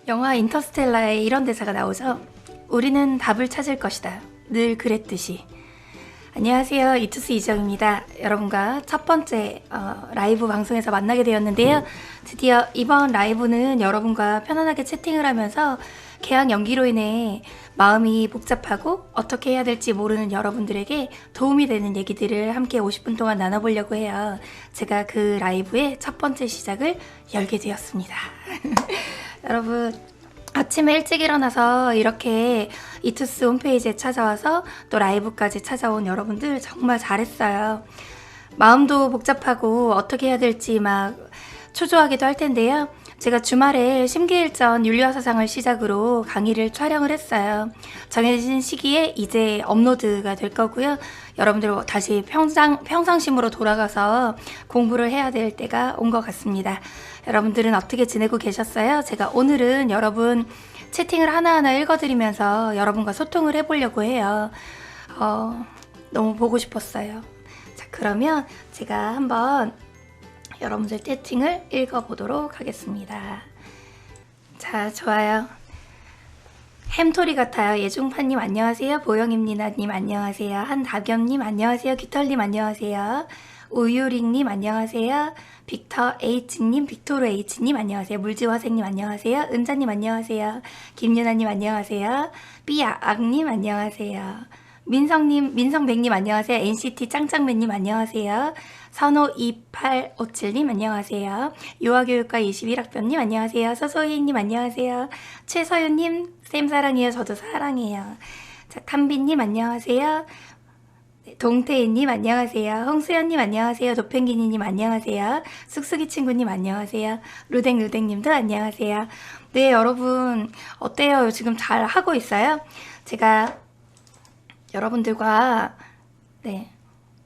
영화 인터스텔라에 이런 대사가 나오죠. 우리는 답을 찾을 것이다. 늘 그랬듯이. 안녕하세요. 이투스 이정입니다. 여러분과 첫 번째 라이브 방송에서 만나게 되었는데요. 드디어 이번 라이브는 여러분과 편안하게 채팅을 하면서 개학 연기로 인해 마음이 복잡하고 어떻게 해야 될지 모르는 여러분들에게 도움이 되는 얘기들을 함께 50분 동안 나눠보려고 해요. 제가 그 라이브의 첫 번째 시작을 열게 되었습니다. 여러분, 아침에 일찍 일어나서 이렇게 이투스 홈페이지에 찾아와서 또 라이브까지 찾아온 여러분들 정말 잘했어요. 마음도 복잡하고 어떻게 해야 될지 막 초조하기도 할 텐데요. 제가 주말에 심기일전 윤리화사상을 시작으로 강의를 촬영을 했어요. 정해진 시기에 이제 업로드가 될 거고요. 여러분들 다시 평상심으로 돌아가서 공부를 해야 될 때가 온 것 같습니다. 여러분들은 어떻게 지내고 계셨어요? 제가 오늘은 여러분 채팅을 하나하나 읽어드리면서 여러분과 소통을 해보려고 해요. 너무 보고 싶었어요. 자, 그러면 제가 한번 여러분들 채팅을 읽어보도록 하겠습니다. 자, 좋아요. 햄토리 같아요. 예중파님 안녕하세요. 보영입니다님 안녕하세요. 한다겸님 안녕하세요. 깃털님 안녕하세요. 우유링님 안녕하세요. 빅터 H님, 빅토르 H님 안녕하세요. 물지화생님 안녕하세요. 은자님 안녕하세요. 김유나님 안녕하세요. 삐아악님 안녕하세요. 민성님, 민성백님 안녕하세요. NCT 짱짱맨님 안녕하세요. 선호2857님 안녕하세요. 유아교육과 21학번님 안녕하세요. 서소희님 안녕하세요. 최서윤님 쌤 사랑해요. 저도 사랑해요. 자, 탐비님 안녕하세요. 동태희님 안녕하세요. 홍수연님 안녕하세요. 도펭귄이님 안녕하세요. 쑥쑥이 친구님 안녕하세요. 루댕루댕님도 안녕하세요. 네, 여러분 어때요? 지금 잘 하고 있어요? 제가 여러분들과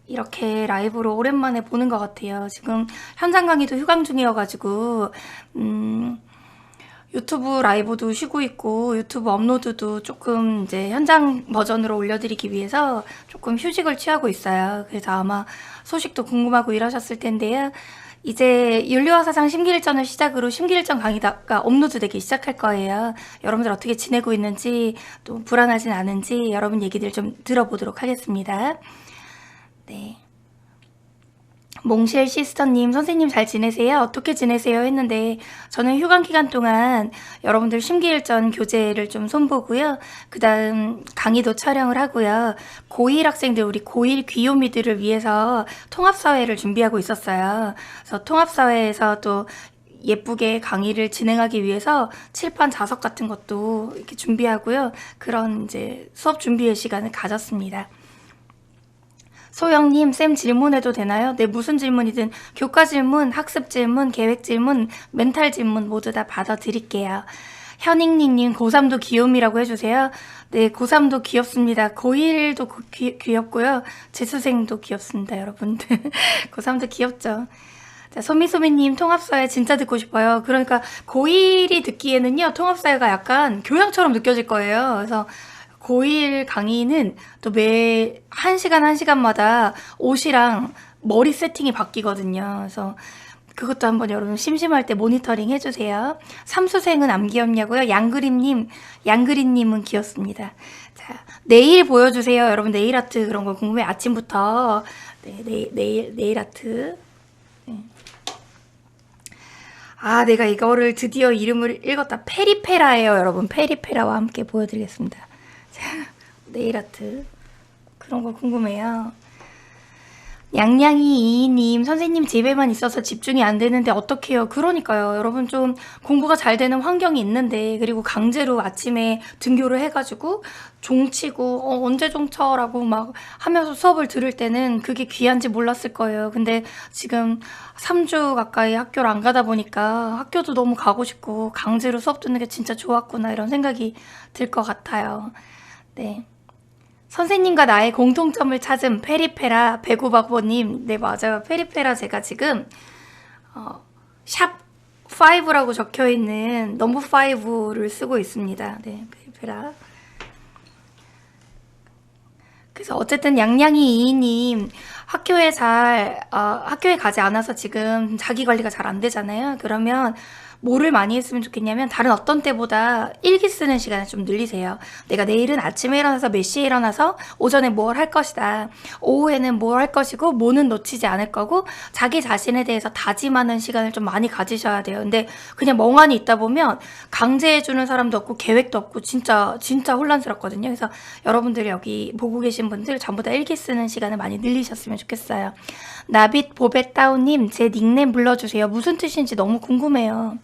이렇게 라이브로 오랜만에 보는 것 같아요. 지금 현장 강의도 휴강 중이어가지고 유튜브 라이브도 쉬고 있고 유튜브 업로드도 조금 이제 현장 버전으로 올려드리기 위해서 조금 휴식을 취하고 있어요. 그래서 아마 소식도 궁금하고 이러셨을 텐데요. 이제 윤리화사상 심기일전을 시작으로 심기일전 강의가 업로드되기 시작할 거예요. 여러분들 어떻게 지내고 있는지 또 불안하진 않은지 여러분 얘기들 좀 들어보도록 하겠습니다. 네. 몽쉘 시스터님, 선생님 잘 지내세요? 어떻게 지내세요? 했는데 저는 휴강 기간 동안 여러분들 심기일전 교재를 좀 손보고요. 그 다음 강의도 촬영을 하고요. 고1 학생들, 우리 고1 귀요미들을 위해서 통합사회를 준비하고 있었어요. 그래서 통합사회에서 또 예쁘게 강의를 진행하기 위해서 칠판 자석 같은 것도 이렇게 준비하고요. 그런 이제 수업 준비의 시간을 가졌습니다. 소영님, 쌤 질문해도 되나요? 네, 무슨 질문이든 교과 질문, 학습 질문, 계획 질문, 멘탈 질문 모두 다 받아드릴게요. 현익님, 고3도 귀요미라고 해주세요. 네, 고3도 귀엽습니다. 고1도 귀엽고요. 재수생도 귀엽습니다, 여러분들. 고3도 귀엽죠. 자, 소미소미님, 통합사회 진짜 듣고 싶어요. 그러니까 고1이 듣기에는요, 통합사회가 약간 교양처럼 느껴질 거예요. 그래서 고1 강의는 또 매 1시간 1시간마다 옷이랑 머리 세팅이 바뀌거든요. 그래서 그것도 한번 여러분 심심할 때 모니터링 해주세요. 삼수생은 안 귀엽냐고요? 양그린님은 귀엽습니다. 자, 내일 보여주세요. 여러분 네일 아트 그런 거 궁금해. 아침부터 네일 아트. 네. 아, 내가 이거를 드디어 이름을 읽었다. 페리페라예요, 여러분. 페리페라와 함께 보여드리겠습니다. 네일아트 그런 거 궁금해요. 양양이 이님, 선생님 집에만 있어서 집중이 안 되는데 어떡해요? 그러니까요. 여러분 좀 공부가 잘 되는 환경이 있는데 그리고 강제로 아침에 등교를 해가지고 종치고 언제 종쳐라고 막 하면서 수업을 들을 때는 그게 귀한지 몰랐을 거예요. 근데 지금 3주 가까이 학교를 안 가다 보니까 학교도 너무 가고 싶고 강제로 수업 듣는 게 진짜 좋았구나 이런 생각이 들 것 같아요. 네. 선생님과 나의 공통점을 찾은 페리페라 배구박보님. 네, 맞아요. 페리페라 제가 지금 샵 5라고 적혀있는 넘버 5를 쓰고 있습니다. 네, 페리페라. 그래서 어쨌든 양양이 이님 학교에 가지 않아서 지금 자기 관리가 잘 안 되잖아요. 그러면 뭐를 많이 했으면 좋겠냐면 다른 어떤 때보다 일기 쓰는 시간을 좀 늘리세요. 내가 내일은 아침에 일어나서 몇 시에 일어나서 오전에 뭘 할 것이다. 오후에는 뭘 할 것이고 뭐는 놓치지 않을 거고 자기 자신에 대해서 다짐하는 시간을 좀 많이 가지셔야 돼요. 근데 그냥 멍하니 있다 보면 강제해주는 사람도 없고 계획도 없고 진짜 혼란스럽거든요. 그래서 여러분들이 여기 보고 계신 분들 전부 다 일기 쓰는 시간을 많이 늘리셨으면 좋겠어요. 나빗 보벳다운님 제 닉네임 불러주세요. 무슨 뜻인지 너무 궁금해요.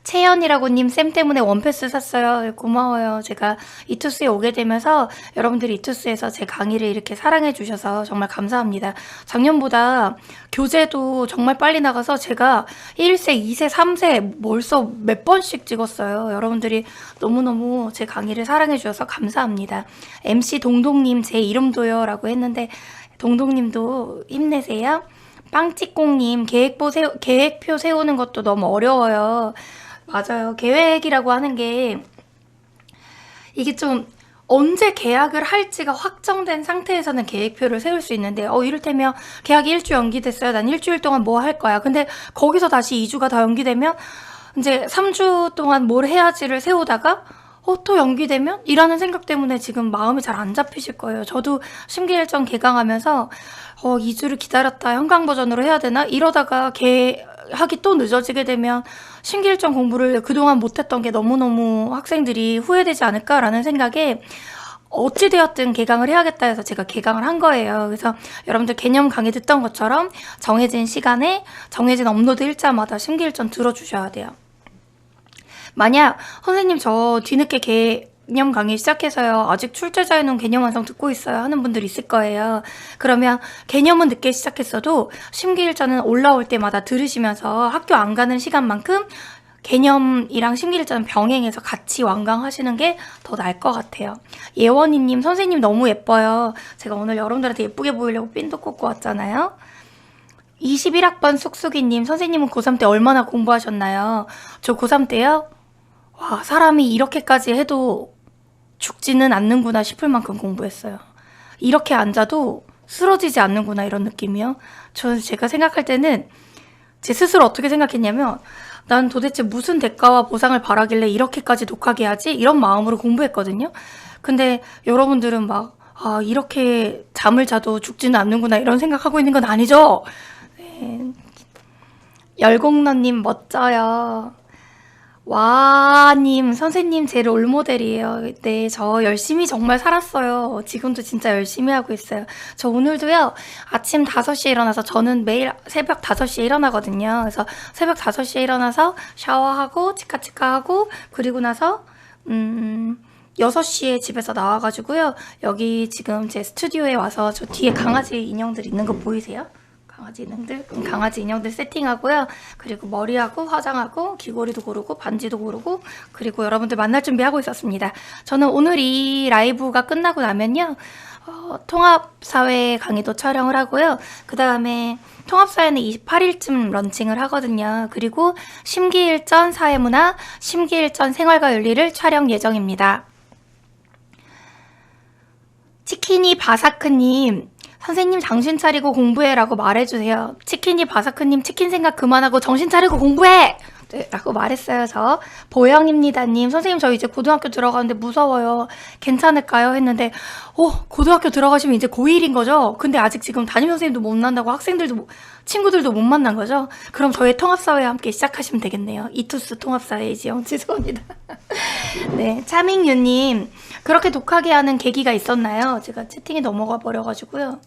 채연이라고님 쌤 때문에 원패스 샀어요. 고마워요. 제가 이투스에 오게 되면서 여러분들이 이투스에서 제 강의를 이렇게 사랑해 주셔서 정말 감사합니다. 작년보다 교재도 정말 빨리 나가서 제가 1세, 2세, 3세 벌써 몇 번씩 찍었어요. 여러분들이 너무너무 제 강의를 사랑해 주셔서 감사합니다. MC 동동님 제 이름도요 라고 했는데 동동님도 힘내세요. 빵찌꽁님 계획표 세우는 것도 너무 어려워요. 맞아요. 계획이라고 하는 게 이게 좀 언제 계약을 할지가 확정된 상태에서는 계획표를 세울 수 있는데 이를테면 계약이 일주 연기됐어요. 난 일주일 동안 뭐 할 거야. 근데 거기서 다시 2주가 다 연기되면 이제 3주 동안 뭘 해야지를 세우다가 또 연기되면? 이라는 생각 때문에 지금 마음이 잘 안 잡히실 거예요. 저도 심기일전 개강하면서 2주를 기다렸다 현강 버전으로 해야 되나? 이러다가 하기 또 늦어지게 되면 심기일전 공부를 그동안 못했던 게 너무너무 학생들이 후회되지 않을까라는 생각에 어찌되었든 개강을 해야겠다 해서 제가 개강을 한 거예요. 그래서 여러분들 개념 강의 듣던 것처럼 정해진 시간에 정해진 업로드 일자마다 심기일전 들어주셔야 돼요. 만약 선생님 저 뒤늦게 개념 강의 시작해서요 아직 출제자 해놓은 개념 완성 듣고 있어요 하는 분들 있을 거예요. 그러면 개념은 늦게 시작했어도 심기일전은 올라올 때마다 들으시면서 학교 안 가는 시간만큼 개념이랑 심기일전은 병행해서 같이 완강하시는 게 더 나을 것 같아요. 예원이님 선생님 너무 예뻐요. 제가 오늘 여러분들한테 예쁘게 보이려고 핀도 꽂고 왔잖아요. 21학번 쑥쑥이님 선생님은 고3 때 얼마나 공부하셨나요? 저 고3 때요? 와, 사람이 이렇게까지 해도 죽지는 않는구나 싶을 만큼 공부했어요. 이렇게 앉아도 쓰러지지 않는구나 이런 느낌이요. 제가 생각할 때는 제 스스로 어떻게 생각했냐면 난 도대체 무슨 대가와 보상을 바라길래 이렇게까지 독하게 하지? 이런 마음으로 공부했거든요. 근데 여러분들은 막 이렇게 잠을 자도 죽지는 않는구나 이런 생각하고 있는 건 아니죠? 네. 열공너님 멋져요. 와님 선생님 제 롤모델이에요. 네, 저 열심히 정말 살았어요. 지금도 진짜 열심히 하고 있어요. 저 오늘도요 아침 5시에 일어나서 저는 매일 새벽 5시에 일어나거든요. 그래서 새벽 5시에 일어나서 샤워하고 치카치카하고 그리고 나서 6시에 집에서 나와가지고요 여기 지금 제 스튜디오에 와서 저 뒤에 강아지 인형들 있는 거 보이세요? 강아지 인형들 세팅하고요. 그리고 머리하고 화장하고 귀걸이도 고르고 반지도 고르고 그리고 여러분들 만날 준비하고 있었습니다. 저는 오늘 이 라이브가 끝나고 나면요. 통합사회 강의도 촬영을 하고요. 그 다음에 통합사회는 28일쯤 런칭을 하거든요. 그리고 심기일전 사회문화, 심기일전 생활과 윤리를 촬영 예정입니다. 치키니 바사크님 선생님 정신 차리고 공부해 라고 말해주세요. 치킨이 바사크님 치킨 생각 그만하고 정신 차리고 공부해! 네, 라고 말했어요. 저 보영입니다 님 선생님 저 이제 고등학교 들어가는데 무서워요. 괜찮을까요? 했는데 고등학교 들어가시면 이제 고1인 거죠? 근데 아직 지금 담임선생님도 못 만나고 학생들도 친구들도 못 만난 거죠? 그럼 저희 통합사회와 함께 시작하시면 되겠네요. 이투스 통합사회이지요. 죄송합니다. 네, 차밍유님 그렇게 독하게 하는 계기가 있었나요? 제가 채팅에 넘어가 버려가지고요.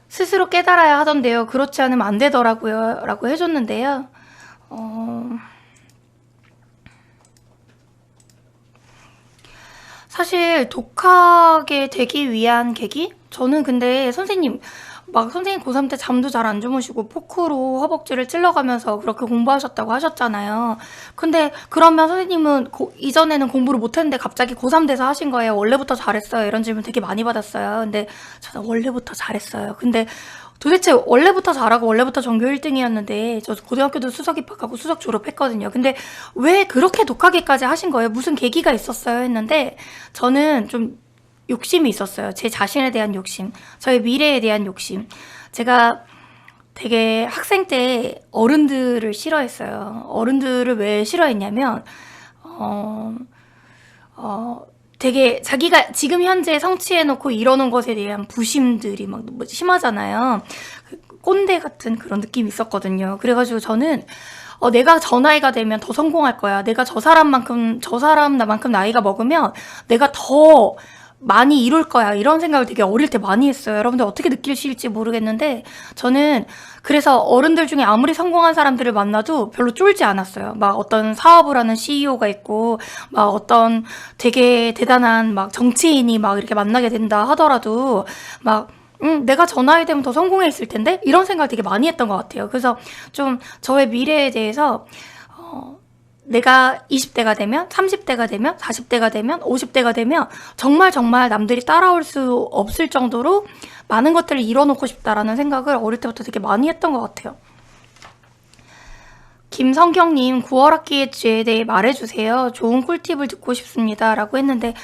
스스로 깨달아야 하던데요. 그렇지 않으면 안 되더라고요. 라고 해줬는데요. 사실 독하게 되기 위한 계기? 저는 근데 선생님 고3 때 잠도 잘 안 주무시고 포크로 허벅지를 찔러가면서 그렇게 공부하셨다고 하셨잖아요. 근데 그러면 선생님은 이전에는 공부를 못했는데 갑자기 고3 돼서 하신 거예요. 원래부터 잘했어요. 이런 질문 되게 많이 받았어요. 근데 저는 원래부터 잘했어요. 근데 도대체 원래부터 잘하고 원래부터 전교 1등이었는데 저 고등학교도 수석 입학하고 수석 졸업했거든요. 근데 왜 그렇게 독하게까지 하신 거예요? 무슨 계기가 있었어요? 했는데 저는 좀 욕심이 있었어요. 제 자신에 대한 욕심, 저의 미래에 대한 욕심. 제가 되게 학생 때 어른들을 싫어했어요. 어른들을 왜 싫어했냐면 되게 자기가 지금 현재 성취해놓고 이러는 것에 대한 부심들이 막 너무 심하잖아요. 꼰대 같은 그런 느낌이 있었거든요. 그래가지고 저는 내가 저 나이가 되면 더 성공할 거야. 내가 저 사람만큼 나만큼 나이가 먹으면 내가 더 많이 이룰 거야. 이런 생각을 되게 어릴 때 많이 했어요. 여러분들 어떻게 느끼실지 모르겠는데 저는 그래서 어른들 중에 아무리 성공한 사람들을 만나도 별로 쫄지 않았어요. 막 어떤 사업을 하는 CEO가 있고 막 어떤 되게 대단한 막 정치인이 막 이렇게 만나게 된다 하더라도 막 내가 저 나이 되면 더 성공했을 텐데? 이런 생각을 되게 많이 했던 것 같아요. 그래서 좀 저의 미래에 대해서 내가 20대가 되면, 30대가 되면, 40대가 되면, 50대가 되면 정말 남들이 따라올 수 없을 정도로 많은 것들을 이뤄놓고 싶다라는 생각을 어릴 때부터 되게 많이 했던 것 같아요. 김성경님, 9월 학기의 주에 대해 말해주세요. 좋은 꿀팁을 듣고 싶습니다. 라고 했는데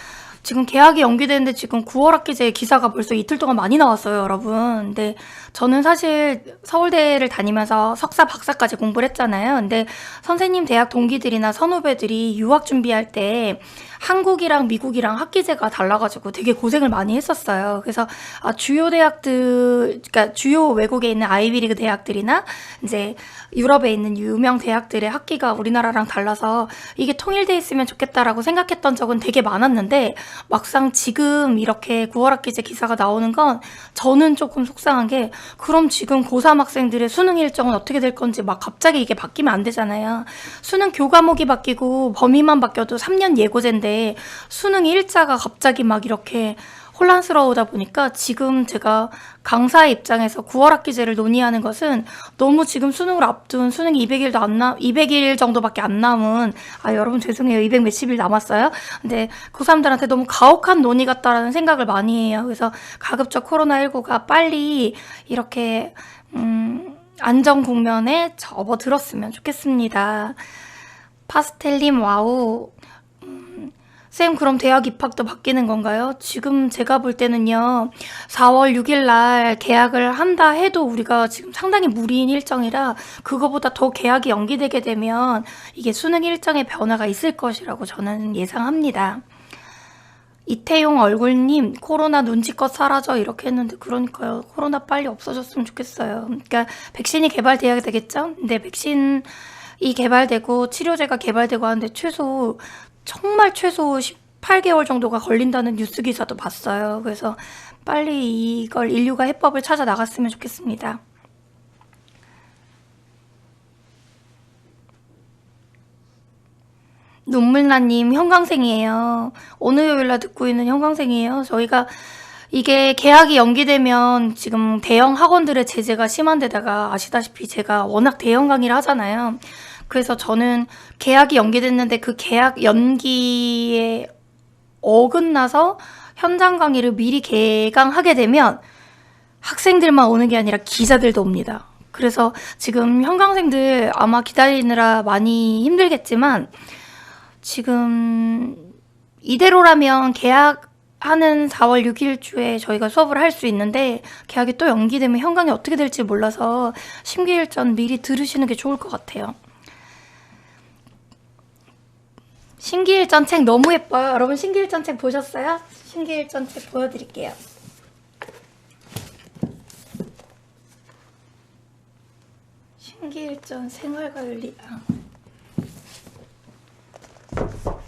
지금 개학이 연기되는데 지금 9월 학기제 기사가 벌써 이틀 동안 많이 나왔어요, 여러분. 근데 저는 사실 서울대를 다니면서 석사, 박사까지 공부를 했잖아요. 근데 선생님 대학 동기들이나 선후배들이 유학 준비할 때 한국이랑 미국이랑 학기제가 달라가지고 되게 고생을 많이 했었어요. 그래서 주요 대학들, 그러니까 주요 외국에 있는 아이비리그 대학들이나 이제 유럽에 있는 유명 대학들의 학기가 우리나라랑 달라서 이게 통일돼 있으면 좋겠다라고 생각했던 적은 되게 많았는데 막상 지금 이렇게 9월 학기제 기사가 나오는 건 저는 조금 속상한 게 그럼 지금 고3 학생들의 수능 일정은 어떻게 될 건지 막 갑자기 이게 바뀌면 안 되잖아요. 수능 교과목이 바뀌고 범위만 바뀌어도 3년 예고제인데 수능 일자가 갑자기 막 이렇게 혼란스러우다 보니까 지금 제가 강사의 입장에서 9월 학기제를 논의하는 것은 너무 지금 수능을 앞둔 수능이 200일 정도밖에 안 남은 여러분 죄송해요. 200 몇십일 남았어요. 근데 고3들한테 너무 가혹한 논의 같다라는 생각을 많이 해요. 그래서 가급적 코로나19가 빨리 이렇게 안정 국면에 접어들었으면 좋겠습니다. 파스텔님 와우. 쌤 그럼 대학 입학도 바뀌는 건가요? 지금 제가 볼 때는요 4월 6일 날 개학을 한다 해도 우리가 지금 상당히 무리인 일정이라 그거보다 더 개학이 연기되게 되면 이게 수능 일정에 변화가 있을 것이라고 저는 예상합니다. 이태용 얼굴님 코로나 눈치껏 사라져 이렇게 했는데 그러니까요 코로나 빨리 없어졌으면 좋겠어요. 그러니까 백신이 개발돼야 되겠죠? 근데 백신이 개발되고 치료제가 개발되고 하는데 정말 최소 18개월 정도가 걸린다는 뉴스 기사도 봤어요. 그래서 빨리 이걸 인류가 해법을 찾아 나갔으면 좋겠습니다. 눈물나님 형광생이에요. 어느 요일날 듣고 있는 형광생이에요. 저희가 이게 개학이 연기되면 지금 대형 학원들의 제재가 심한 데다가 아시다시피 제가 워낙 대형 강의를 하잖아요. 그래서 저는 개학이 연기됐는데 그 개학 연기에 어긋나서 현장 강의를 미리 개강하게 되면 학생들만 오는 게 아니라 기자들도 옵니다. 그래서 지금 현강생들 아마 기다리느라 많이 힘들겠지만 지금 이대로라면 개학하는 4월 6일 주에 저희가 수업을 할 수 있는데 개학이 또 연기되면 현강이 어떻게 될지 몰라서 심기일전 미리 들으시는 게 좋을 것 같아요. 신기일전 책 너무 예뻐요. 여러분 신기일전 책 보셨어요? 신기일전 책 보여드릴게요. 신기일전 생활관리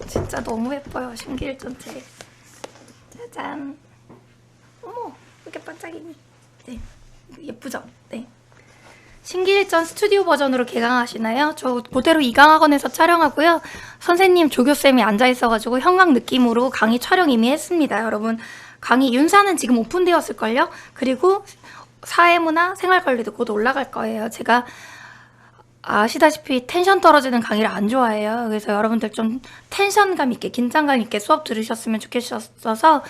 진짜 너무 예뻐요. 신기일전 책 짜잔. 어머 이렇게 반짝이니. 네 예쁘죠? 네 신기일전 스튜디오 버전으로 개강하시나요? 저 그대로 이강학원에서 촬영하고요. 선생님 조교쌤이 앉아있어가지고 현강 느낌으로 강의 촬영 이미 했습니다. 여러분 강의 윤사는 지금 오픈되었을걸요? 그리고 사회문화 생활관리도 곧 올라갈 거예요. 제가 아시다시피 텐션 떨어지는 강의를 안 좋아해요. 그래서 여러분들 좀 텐션감 있게 긴장감 있게 수업 들으셨으면 좋겠어서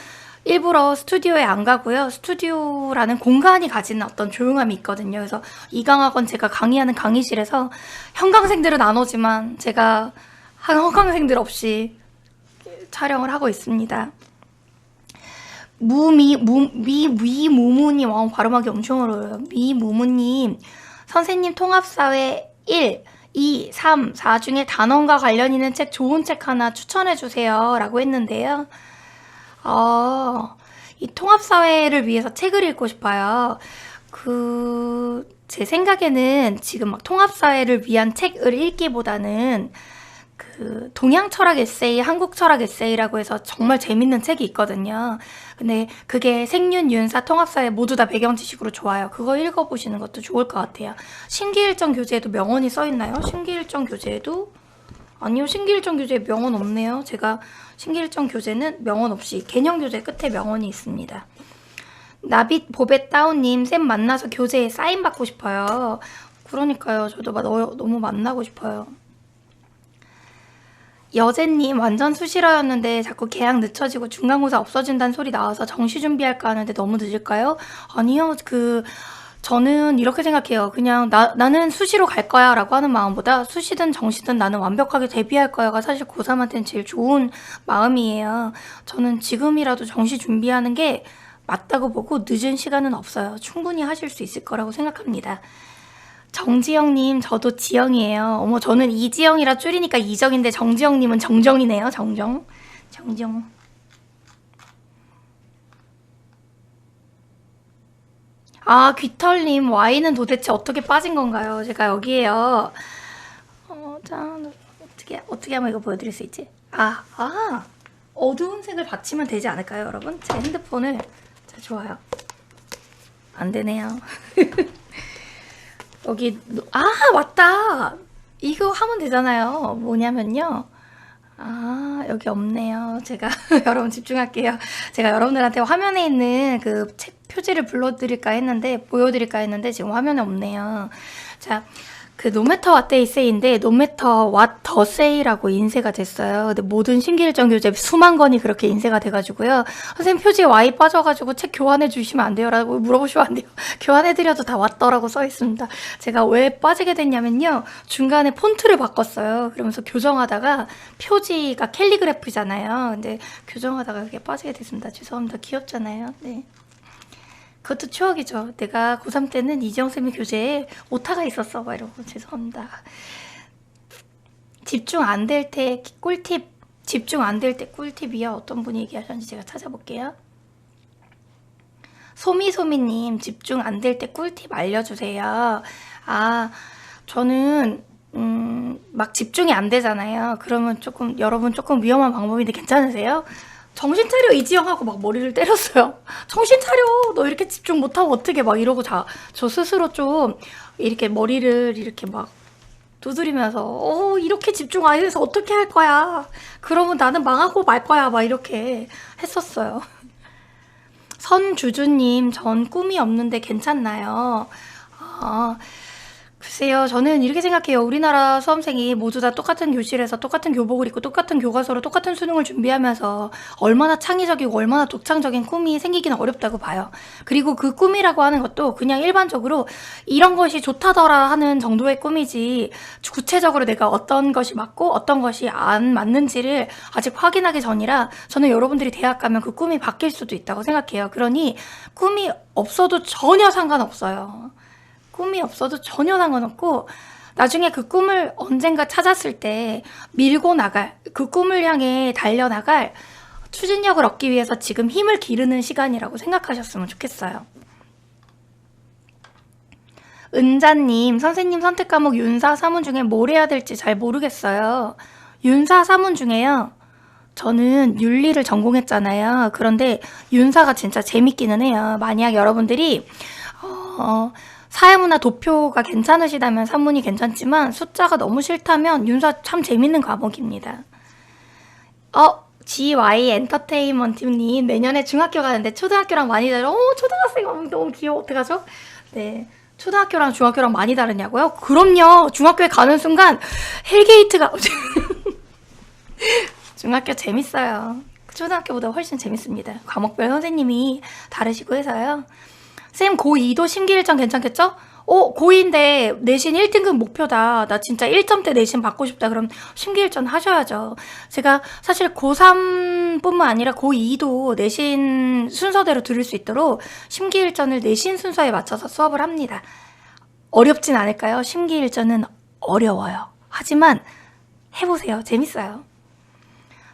일부러 스튜디오에 안 가고요. 스튜디오라는 공간이 가지는 어떤 조용함이 있거든요. 그래서 이강학원 제가 강의하는 강의실에서 현강생들은 안 오지만 제가 현강생들 없이 촬영을 하고 있습니다. 미무무님, 발음하기 엄청 어려워요. 미무무님, 선생님 통합사회 1, 2, 3, 4 중에 단원과 관련 있는 책, 좋은 책 하나 추천해주세요. 라고 했는데요. 이 통합사회를 위해서 책을 읽고 싶어요. 제 생각에는 지금 막 통합사회를 위한 책을 읽기보다는 동양 철학 에세이, 한국 철학 에세이라고 해서 정말 재밌는 책이 있거든요. 근데 그게 생윤, 윤사, 통합사회 모두 다 배경 지식으로 좋아요. 그거 읽어보시는 것도 좋을 것 같아요. 신기일정 교재에도 명언이 써있나요? 신기일정 교재에도? 아니요, 신기일정 교재에 명언 없네요. 제가 신기일정 교재는 명언 없이 개념 교재 끝에 명언이 있습니다. 나빗 보벳 다운님, 쌤 만나서 교재에 사인 받고 싶어요. 그러니까요, 저도 너무 만나고 싶어요. 여제님, 완전 수시러였는데 자꾸 개학 늦춰지고 중간고사 없어진다는 소리 나와서 정시 준비할까 하는데 너무 늦을까요? 아니요, 저는 이렇게 생각해요. 그냥 나는 수시로 갈 거야 라고 하는 마음보다 수시든 정시든 나는 완벽하게 대비할 거야가 사실 고3한테는 제일 좋은 마음이에요. 저는 지금이라도 정시 준비하는 게 맞다고 보고 늦은 시간은 없어요. 충분히 하실 수 있을 거라고 생각합니다. 정지영님, 저도 지영이에요. 어머, 저는 이지영이라 줄이니까 이정인데 정지영님은 정정이네요. 정정. 아, 귀털님, Y는 도대체 어떻게 빠진 건가요? 제가 여기에요. 자, 어떻게 하면 이거 보여드릴 수 있지? 어두운 색을 받치면 되지 않을까요, 여러분? 제 핸드폰을. 자, 좋아요. 안 되네요. 여기, 맞다! 이거 하면 되잖아요. 뭐냐면요. 여기 없네요. 제가, 여러분 집중할게요. 제가 여러분들한테 화면에 있는 그 책 표지를 보여드릴까 했는데, 지금 화면에 없네요. 자, No matter what they say인데, no matter what the say라고 인쇄가 됐어요. 근데 모든 신기일정 교재 수만 권이 그렇게 인쇄가 돼가지고요. 선생님 표지에 Y 빠져가지고 책 교환해 주시면 안 돼요? 라고 물어보시면 안 돼요. 교환해드려도 다 왔더라고 써있습니다. 제가 왜 빠지게 됐냐면요. 중간에 폰트를 바꿨어요. 그러면서 교정하다가 표지가 캘리그래프잖아요. 근데 교정하다가 그게 빠지게 됐습니다. 죄송합니다. 귀엽잖아요. 네. 그것도 추억이죠. 내가 고3 때는 이지영쌤의 교재에 오타가 있었어. 막 이러고 죄송합니다. 집중 안 될 때 꿀팁. 집중 안 될 때 꿀팁이요. 어떤 분이 얘기하셨는지 제가 찾아볼게요. 소미소미님, 집중 안 될 때 꿀팁 알려주세요. 저는 막 집중이 안 되잖아요. 그러면 여러분 조금 위험한 방법인데 괜찮으세요? 정신 차려 이지영 하고 막 머리를 때렸어요. 정신 차려, 너 이렇게 집중 못하면 어떡해, 막 이러고 저 스스로 좀 이렇게 머리를 이렇게 막 두드리면서 이렇게 집중 안 해서 어떻게 할 거야, 그러면 나는 망하고 말 거야, 막 이렇게 했었어요. 선주주님, 전 꿈이 없는데 괜찮나요? 글쎄요, 저는 이렇게 생각해요. 우리나라 수험생이 모두 다 똑같은 교실에서 똑같은 교복을 입고 똑같은 교과서로 똑같은 수능을 준비하면서 얼마나 창의적이고 얼마나 독창적인 꿈이 생기기는 어렵다고 봐요. 그리고 그 꿈이라고 하는 것도 그냥 일반적으로 이런 것이 좋다더라 하는 정도의 꿈이지, 구체적으로 내가 어떤 것이 맞고 어떤 것이 안 맞는지를 아직 확인하기 전이라, 저는 여러분들이 대학 가면 그 꿈이 바뀔 수도 있다고 생각해요. 그러니 꿈이 없어도 전혀 상관없어요. 꿈이 없어도 전혀 상관없고, 나중에 그 꿈을 언젠가 찾았을 때 밀고 나갈, 그 꿈을 향해 달려나갈 추진력을 얻기 위해서 지금 힘을 기르는 시간이라고 생각하셨으면 좋겠어요. 은자님, 선생님 선택 과목 윤사 사문 중에 뭘 해야 될지 잘 모르겠어요. 윤사 사문 중에요, 저는 윤리를 전공했잖아요. 그런데 윤사가 진짜 재밌기는 해요. 만약 여러분들이 사회문화 도표가 괜찮으시다면 산문이 괜찮지만, 숫자가 너무 싫다면 윤사 참 재밌는 과목입니다. GY 엔터테인먼트님, 내년에 중학교 가는데 초등학교랑 많이 다르. 초등학생 너무 귀여워. 어떡하죠? 네, 초등학교랑 중학교랑 많이 다르냐고요? 그럼요. 중학교에 가는 순간 헬게이트가 중학교 재밌어요. 초등학교보다 훨씬 재밌습니다. 과목별 선생님이 다르시고 해서요. 쌤, 고2도 심기일정 괜찮겠죠? 고2인데 내신 1등급 목표다. 나 진짜 1점대 내신 받고 싶다. 그럼 심기일전 하셔야죠. 제가 사실 고3뿐만 아니라 고2도 내신 순서대로 들을 수 있도록 심기일전을 내신 순서에 맞춰서 수업을 합니다. 어렵진 않을까요? 심기일전은 어려워요. 하지만 해보세요. 재밌어요.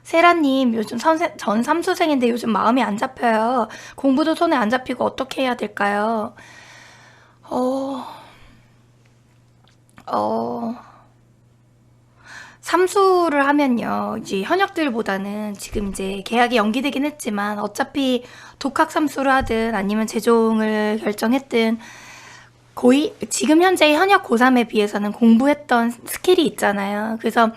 세라님, 요즘 전 삼수생인데 요즘 마음이 안 잡혀요. 공부도 손에 안 잡히고 어떻게 해야 될까요? 삼수를 하면요, 이제 현역들보다는 지금 이제 계약이 연기되긴 했지만 어차피 독학 삼수를 하든 아니면 재종을 결정했든 지금 현재 현역 고3에 비해서는 공부했던 스킬이 있잖아요. 그래서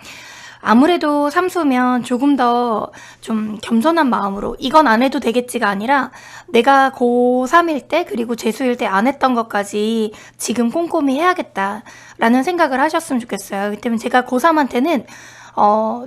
아무래도 삼수면 조금 더 좀 겸손한 마음으로 이건 안 해도 되겠지가 아니라 내가 고3일 때 그리고 재수일 때 안 했던 것까지 지금 꼼꼼히 해야겠다라는 생각을 하셨으면 좋겠어요. 그렇기 때문에 제가 고3한테는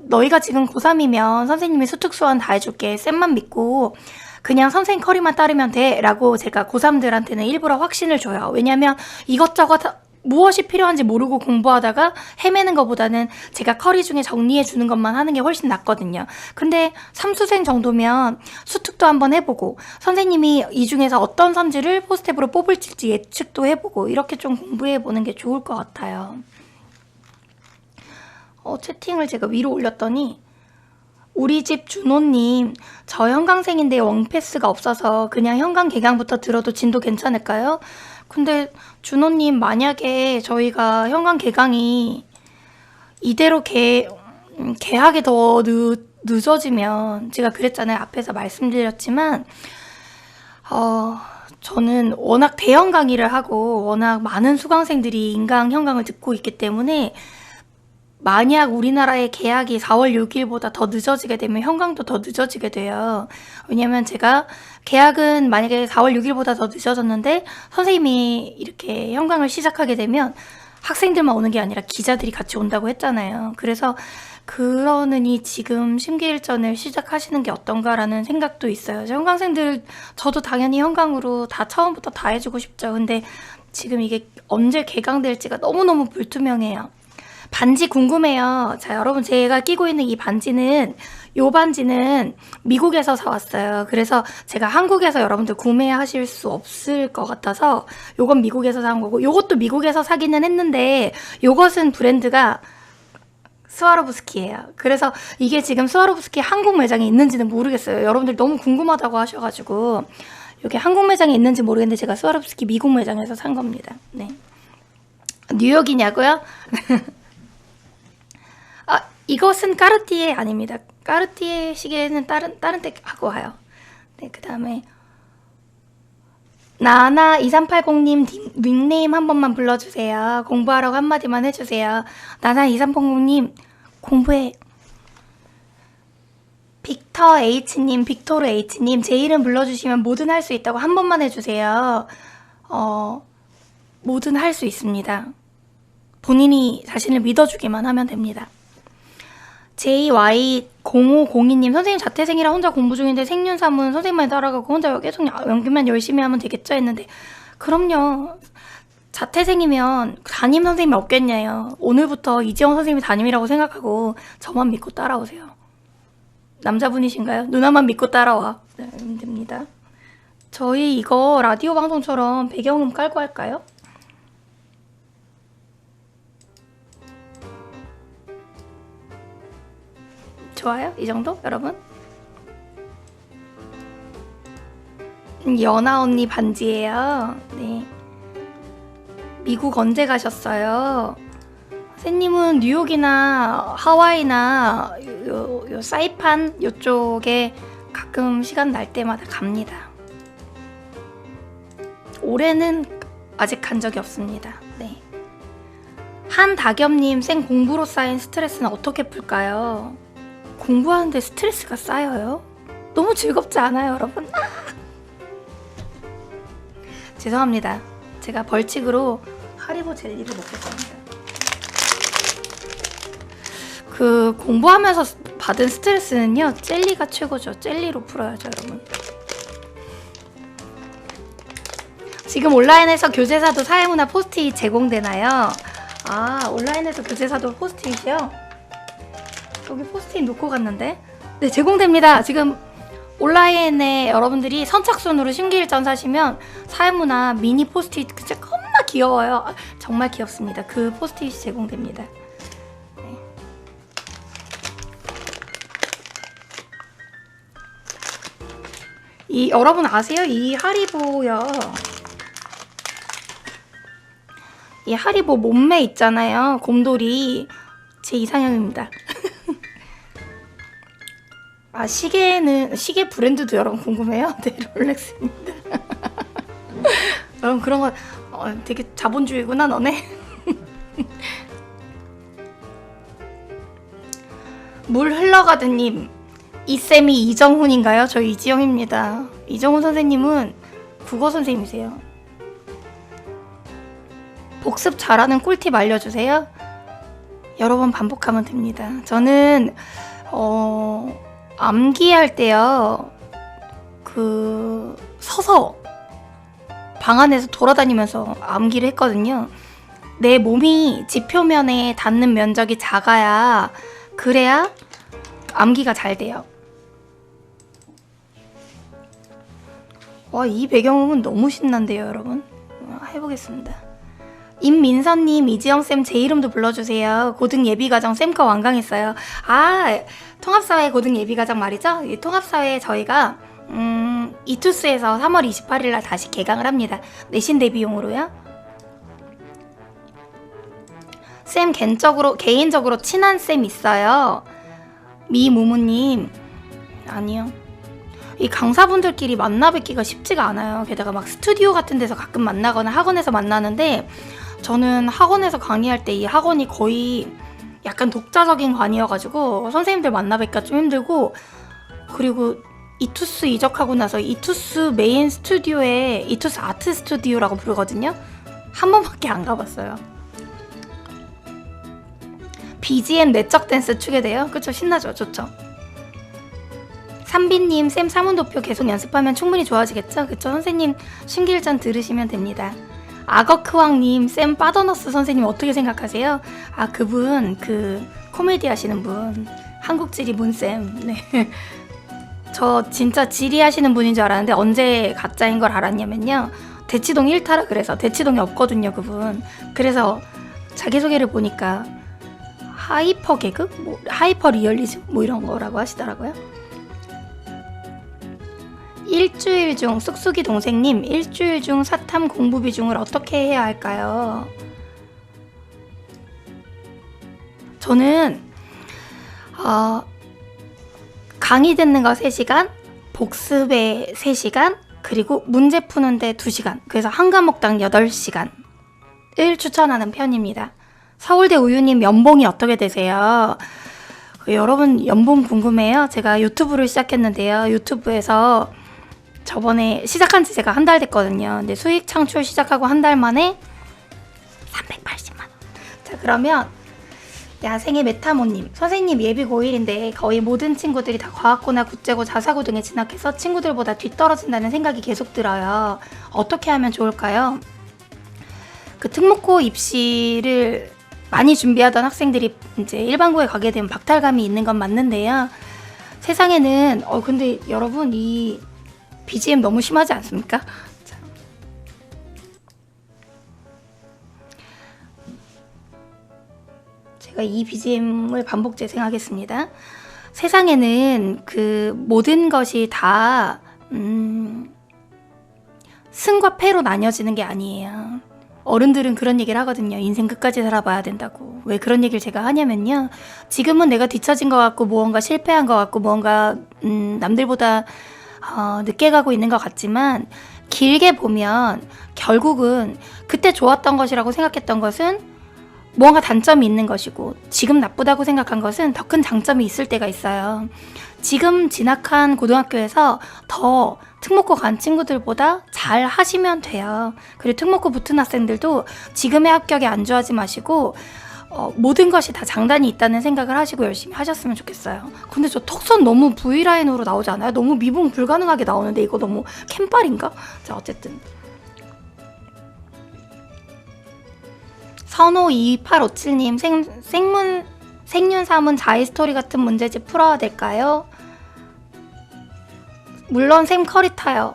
너희가 지금 고3이면 선생님이 수특수원 다 해줄게. 쌤만 믿고 그냥 선생님 커리만 따르면 돼 라고 제가 고3들한테는 일부러 확신을 줘요. 왜냐면 이것저것 무엇이 필요한지 모르고 공부하다가 헤매는 것보다는 제가 커리 중에 정리해 주는 것만 하는 게 훨씬 낫거든요. 근데 삼수생 정도면 수특도 한번 해보고 선생님이 이 중에서 어떤 선지를 포스텝으로 뽑을지 예측도 해보고 이렇게 좀 공부해 보는 게 좋을 것 같아요. 채팅을 제가 위로 올렸더니 우리 집 준호님, 저 현강생인데 원패스가 없어서 그냥 현강 개강부터 들어도 진도 괜찮을까요? 근데 준호님, 만약에 저희가 현강 개강이 이대로 개학이 더 늦어지면 제가 그랬잖아요. 앞에서 말씀드렸지만 저는 워낙 대형 강의를 하고 워낙 많은 수강생들이 인강 현강을 듣고 있기 때문에 만약 우리나라의 개학이 4월 6일보다 더 늦어지게 되면 현강도 더 늦어지게 돼요. 왜냐면 제가 개학은 만약에 4월 6일보다 더 늦어졌는데 선생님이 이렇게 현강을 시작하게 되면 학생들만 오는 게 아니라 기자들이 같이 온다고 했잖아요. 그래서 그러느니 지금 심기일전을 시작하시는 게 어떤가라는 생각도 있어요. 현강생들 저도 당연히 현강으로 다 처음부터 다 해주고 싶죠. 근데 지금 이게 언제 개강될지가 너무너무 불투명해요. 반지 궁금해요. 자, 여러분, 제가 끼고 있는 이 반지는 요 반지는 미국에서 사왔어요. 그래서 제가 한국에서 여러분들 구매하실 수 없을 것 같아서 요건 미국에서 산 거고 요것도 미국에서 사기는 했는데 요것은 브랜드가 스와로브스키예요. 그래서 이게 지금 스와로브스키 한국 매장에 있는지는 모르겠어요. 여러분들 너무 궁금하다고 하셔가지고 이게 한국 매장에 있는지 모르겠는데 제가 스와로브스키 미국 매장에서 산 겁니다. 네. 뉴욕이냐고요? 이것은 까르띠에 아닙니다. 까르띠에 시계는 다른 데 하고 와요. 네, 그 다음에 나나2380님 닉네임 한 번만 불러주세요. 공부하라고 한마디만 해주세요. 나나2380님 공부해. 빅터 H님, 빅토르 H님 제 이름 불러주시면 뭐든 할 수 있다고 한 번만 해주세요. 뭐든 할 수 있습니다. 본인이 자신을 믿어주기만 하면 됩니다. JY0502님 선생님 자퇴생이라 혼자 공부 중인데 생윤사문 선생님만 따라가고 혼자 계속 연기만 열심히 하면 되겠죠 했는데 그럼요. 자퇴생이면 담임 선생님이 없겠냐요. 오늘부터 이지영 선생님이 담임이라고 생각하고 저만 믿고 따라오세요. 남자분이신가요? 누나만 믿고 따라와. 네, 됩니다. 저희 이거 라디오 방송처럼 배경음 깔고 할까요? 좋아요? 이 정도? 여러분? 연아 언니 반지예요. 네. 미국 언제 가셨어요? 선생님은 뉴욕이나 하와이나 요 사이판 요쪽에 가끔 시간 날 때마다 갑니다. 올해는 아직 간 적이 없습니다. 네. 한다겸님 생 공부로 쌓인 스트레스는 어떻게 풀까요? 공부하는데 스트레스가 쌓여요? 너무 즐겁지 않아요, 여러분? 죄송합니다. 제가 벌칙으로 하리보 젤리를 먹겠습니다. 그 공부하면서 받은 스트레스는요, 젤리가 최고죠. 젤리로 풀어야죠, 여러분. 지금 온라인에서 교재사도 사회문화 포스트잇 제공되나요? 아, 온라인에서 교재사도 포스트잇이요? 여기 포스트잇 놓고 갔는데? 네, 제공됩니다. 지금 온라인에 여러분들이 선착순으로 심기일전 사시면 사회문화 미니 포스트잇 진짜 겁나 귀여워요. 정말 귀엽습니다. 그 포스트잇이 제공됩니다. 네. 여러분 아세요? 이 하리보요. 이 하리보 몸매 있잖아요. 곰돌이 제 이상형입니다. 아, 시계 브랜드도 여러분 궁금해요? 네, 롤렉스입니다. 여러분 그런 거 되게 자본주의구나 너네. 물 흘러가드님, 이 쌤이 이정훈인가요? 저 이지영입니다. 이정훈 선생님은 국어 선생님이세요. 복습 잘하는 꿀팁 알려주세요. 여러 번 반복하면 됩니다. 저는 암기할 때요, 서서 방 안에서 돌아다니면서 암기를 했거든요. 내 몸이 지표면에 닿는 면적이 작아야, 그래야 암기가 잘 돼요. 와, 이 배경음은 너무 신난데요, 여러분. 해보겠습니다. 임민선님, 이지영쌤 제 이름도 불러주세요. 고등 예비과정 쌤과 완강했어요. 아, 통합사회 고등 예비과정 말이죠. 이 통합사회 저희가 이투스에서 3월 28일날 다시 개강을 합니다. 내신 대비용으로요. 쌤 개인적으로 친한 쌤 있어요. 미무무님. 아니요. 이 강사분들끼리 만나 뵙기가 쉽지가 않아요. 게다가 막 스튜디오 같은 데서 가끔 만나거나 학원에서 만나는데, 저는 학원에서 강의할 때 이 학원이 거의 약간 독자적인 관이어가지고 선생님들 만나 뵙기가 좀 힘들고, 그리고 이투스 이적하고 나서 이투스 메인 스튜디오에 이투스 아트 스튜디오라고 부르거든요. 한 번밖에 안 가봤어요. BGM 내적 댄스 추게 돼요? 그쵸? 신나죠? 좋죠? 삼비님, 쌤 사문도표 계속 연습하면 충분히 좋아지겠죠? 그쵸? 선생님 심기일전 들으시면 됩니다. 악어크왕님, 쌤 빠더너스 선생님 어떻게 생각하세요? 아, 그분 코미디 하시는 분, 한국지리 문쌤. 네. 저 진짜 지리 하시는 분인 줄 알았는데 언제 가짜인 걸 알았냐면요, 대치동 1타라 그래서 대치동에 없거든요, 그분. 그래서 자기소개를 보니까 하이퍼 개그? 하이퍼 리얼리즘? 이런 거라고 하시더라고요. 일주일 중, 쑥쑥이 동생님, 일주일 중 사탐 공부 비중을 어떻게 해야 할까요? 저는 강의 듣는 거 3시간, 복습에 3시간, 그리고 문제 푸는데 2시간, 그래서 한 과목당 8시간을 추천하는 편입니다. 서울대 우유님, 연봉이 어떻게 되세요? 여러분 연봉 궁금해요? 제가 유튜브를 시작했는데요. 유튜브에서 저번에 시작한 지 제가 한 달 됐거든요. 근데 수익 창출 시작하고 한 달 만에 380만 원. 자, 그러면 야생의 메타모님, 선생님 예비 고1인데 거의 모든 친구들이 다 과학고나 국제고 자사고 등에 진학해서 친구들보다 뒤떨어진다는 생각이 계속 들어요. 어떻게 하면 좋을까요? 특목고 입시를 많이 준비하던 학생들이 이제 일반고에 가게 되면 박탈감이 있는 건 맞는데요. 세상에는 근데 여러분 이 BGM 너무 심하지 않습니까? 자. 제가 이 BGM을 반복 재생하겠습니다. 세상에는 모든 것이 다 승과 패로 나뉘어지는 게 아니에요. 어른들은 그런 얘기를 하거든요. 인생 끝까지 살아봐야 된다고. 왜 그런 얘기를 제가 하냐면요, 지금은 내가 뒤처진 것 같고 무언가 실패한 것 같고 무언가 남들보다 늦게 가고 있는 것 같지만, 길게 보면 결국은 그때 좋았던 것이라고 생각했던 것은 무언가 단점이 있는 것이고, 지금 나쁘다고 생각한 것은 더 큰 장점이 있을 때가 있어요. 지금 진학한 고등학교에서 더 특목고 간 친구들보다 잘 하시면 돼요. 그리고 특목고 붙은 학생들도 지금의 합격에 안주하지 마시고 모든 것이 다 장단이 있다는 생각을 하시고 열심히 하셨으면 좋겠어요. 근데 저 턱선 너무 V라인으로 나오지 않아요? 너무 미봉 불가능하게 나오는데 이거 너무 캠빨인가? 자, 어쨌든 선호 2857님 생윤3문 자이스토리 같은 문제집 풀어야 될까요? 물론 샘 커리 타요.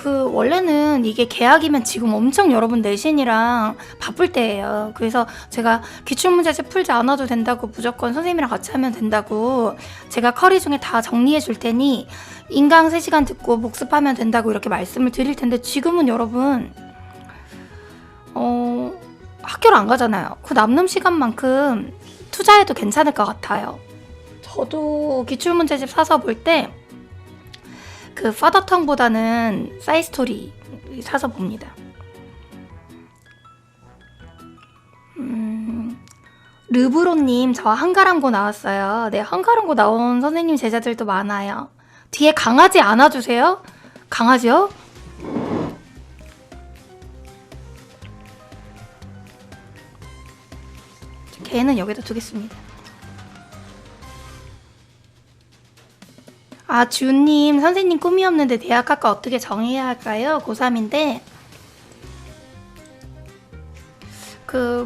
원래는 이게 계약이면 지금 엄청 여러분 내신이랑 바쁠 때예요. 그래서 제가 기출문제집 풀지 않아도 된다고, 무조건 선생님이랑 같이 하면 된다고, 제가 커리 중에 다 정리해 줄 테니 인강 3시간 듣고 복습하면 된다고 이렇게 말씀을 드릴 텐데, 지금은 여러분 학교를 안 가잖아요. 그 남는 시간만큼 투자해도 괜찮을 것 같아요. 저도 기출문제집 사서 볼 때 파더텅보다는 사이스토리 사서 봅니다. 르브로님, 저 한가람고 나왔어요. 네, 한가람고 나온 선생님 제자들도 많아요. 뒤에 강아지 안아주세요. 강아지요? 개는 여기다 두겠습니다. 주님, 선생님 꿈이 없는데 대학학과 어떻게 정해야 할까요? 고3인데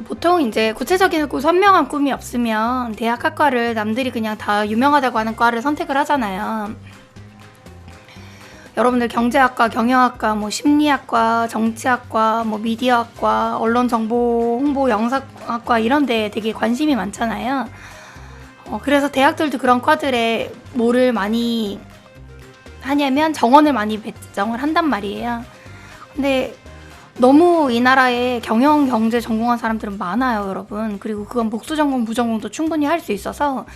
보통 이제 구체적이고 선명한 꿈이 없으면 대학학과를 남들이 그냥 다 유명하다고 하는 과를 선택을 하잖아요. 여러분들 경제학과, 경영학과, 심리학과, 정치학과, 미디어학과, 언론정보, 홍보, 영상학과 이런 데 되게 관심이 많잖아요. 그래서 대학들도 그런 과들에 뭐를 많이 하냐면 정원을 많이 배정을 한단 말이에요. 근데 너무 이 나라에 경영, 경제 전공한 사람들은 많아요, 여러분. 그리고 그건 복수전공, 부전공도 충분히 할 수 있어서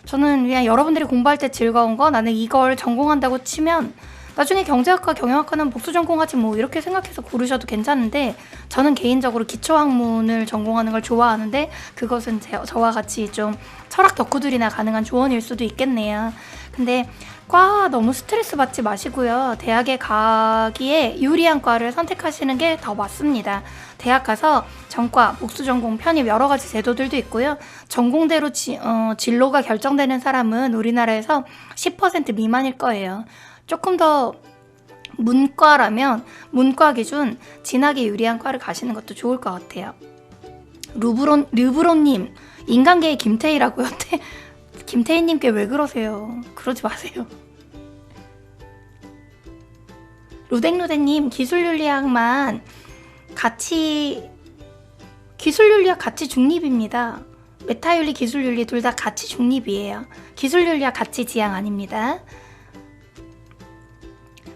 저는 그냥 여러분들이 공부할 때 즐거운 거, 나는 이걸 전공한다고 치면 나중에 경제학과, 경영학과는 복수전공하지 이렇게 생각해서 고르셔도 괜찮은데, 저는 개인적으로 기초학문을 전공하는 걸 좋아하는데 그것은 저와 같이 좀 철학 덕후들이나 가능한 조언일 수도 있겠네요. 근데 과 너무 스트레스 받지 마시고요. 대학에 가기에 유리한 과를 선택하시는 게 더 맞습니다. 대학 가서 전과, 복수전공, 편입 여러 가지 제도들도 있고요. 전공대로 진로가 결정되는 사람은 우리나라에서 10% 미만일 거예요. 조금 더 문과라면 문과 기준 진학에 유리한 과를 가시는 것도 좋을 것 같아요. 르브론님, 인간계의 김태희라고요? 김태희님께 왜 그러세요? 그러지 마세요. 루댕루댕님, 기술윤리학만 기술윤리학 같이 중립입니다. 메타윤리, 기술윤리 둘 다 같이 중립이에요. 기술윤리학 같이 지향 아닙니다.